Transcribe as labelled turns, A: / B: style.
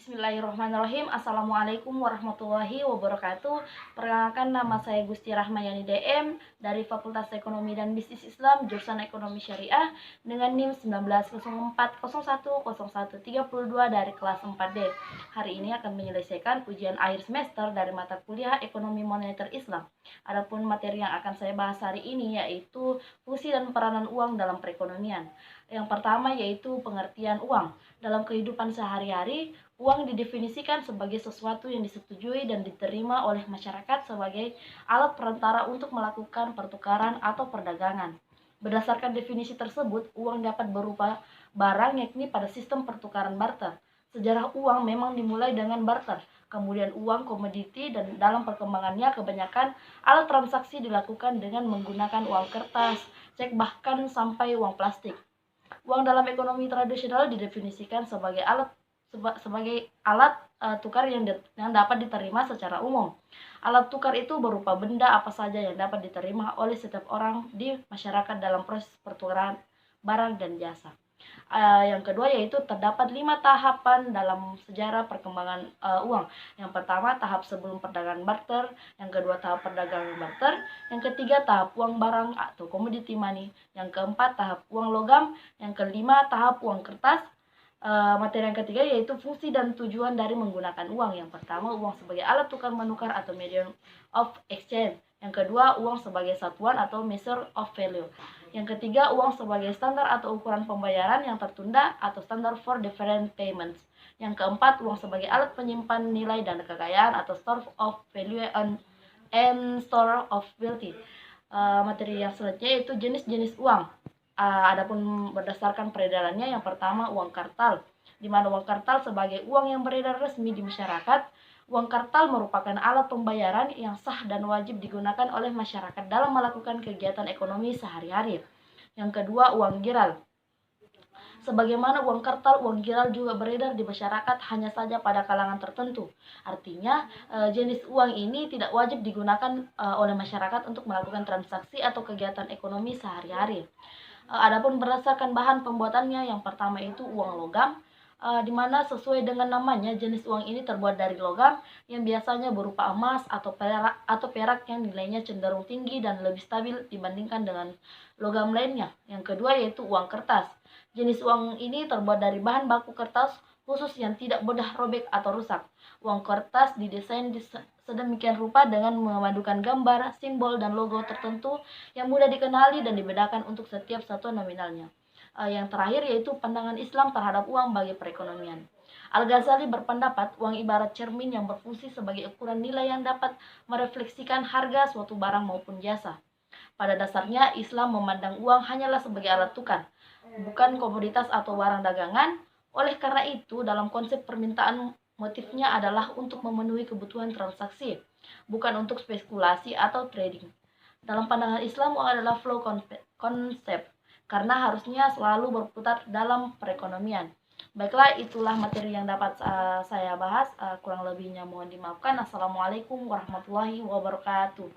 A: Bismillahirrahmanirrahim. Assalamualaikum warahmatullahi wabarakatuh. Perkenalkan, nama saya Gusti Rahmayani DM dari Fakultas Ekonomi dan Bisnis Islam jurusan Ekonomi Syariah dengan NIM 1904010132 dari kelas 4D. Hari ini akan menyelesaikan ujian akhir semester dari mata kuliah Ekonomi Moneter Islam. Adapun materi yang akan saya bahas hari ini yaitu fungsi dan peranan uang dalam perekonomian. Yang pertama yaitu pengertian uang. Dalam kehidupan sehari-hari, uang didefinisikan sebagai sesuatu yang disetujui dan diterima oleh masyarakat sebagai alat perantara untuk melakukan pertukaran atau perdagangan. Berdasarkan definisi tersebut, uang dapat berupa barang, yakni pada sistem pertukaran barter. Sejarah uang memang dimulai dengan barter, kemudian uang komoditi, dan dalam perkembangannya kebanyakan alat transaksi dilakukan dengan menggunakan uang kertas, cek, bahkan sampai uang plastik. Uang dalam ekonomi tradisional didefinisikan sebagai alat tukar yang dapat diterima secara umum. Alat tukar itu berupa benda apa saja yang dapat diterima oleh setiap orang di masyarakat dalam proses pertukaran barang dan jasa. Yang kedua yaitu terdapat 5 tahapan dalam sejarah perkembangan uang. Yang pertama, tahap sebelum perdagangan barter. Yang kedua, tahap perdagangan barter. Yang ketiga, tahap uang barang atau commodity money. Yang keempat, tahap uang logam. Yang kelima, tahap uang kertas. Materi yang ketiga yaitu fungsi dan tujuan dari menggunakan uang. Yang pertama, uang sebagai alat tukar menukar atau medium of exchange. Yang kedua, uang sebagai satuan atau measure of value. Yang ketiga, uang sebagai standar atau ukuran pembayaran yang tertunda atau standard for different payments. Yang keempat, uang sebagai alat penyimpan nilai dan kekayaan atau store of value and store of wealth. Materi yang selanjutnya yaitu jenis-jenis uang. Adapun berdasarkan peredarannya, yang pertama uang kartal, di mana uang kartal sebagai uang yang beredar resmi di masyarakat. Uang kartal merupakan alat pembayaran yang sah dan wajib digunakan oleh masyarakat dalam melakukan kegiatan ekonomi sehari-hari. Yang kedua, uang giral. Sebagaimana uang kartal, uang giral juga beredar di masyarakat, hanya saja pada kalangan tertentu. Artinya, jenis uang ini tidak wajib digunakan oleh masyarakat untuk melakukan transaksi atau kegiatan ekonomi sehari-hari. Adapun berdasarkan bahan pembuatannya, yang pertama itu uang logam, di mana sesuai dengan namanya, jenis uang ini terbuat dari logam yang biasanya berupa emas atau perak yang nilainya cenderung tinggi dan lebih stabil dibandingkan dengan logam lainnya. Yang kedua yaitu uang kertas. Jenis uang ini terbuat dari bahan baku kertas khusus yang tidak mudah robek atau rusak. Uang kertas didesain sedemikian rupa dengan memadukan gambar, simbol, dan logo tertentu yang mudah dikenali dan dibedakan untuk setiap satuan nominalnya. Yang terakhir yaitu pandangan Islam terhadap uang bagi perekonomian. Al-Ghazali berpendapat uang ibarat cermin yang berfungsi sebagai ukuran nilai yang dapat merefleksikan harga suatu barang maupun jasa. Pada dasarnya, Islam memandang uang hanyalah sebagai alat tukar, bukan komoditas atau barang dagangan. Oleh karena itu, dalam konsep permintaan, motifnya adalah untuk memenuhi kebutuhan transaksi, bukan untuk spekulasi atau trading. Dalam pandangan Islam, uang adalah flow konsep, karena harusnya selalu berputar dalam perekonomian. Baiklah, itulah materi yang dapat saya bahas. Kurang lebihnya mohon dimaafkan. Assalamualaikum warahmatullahi wabarakatuh.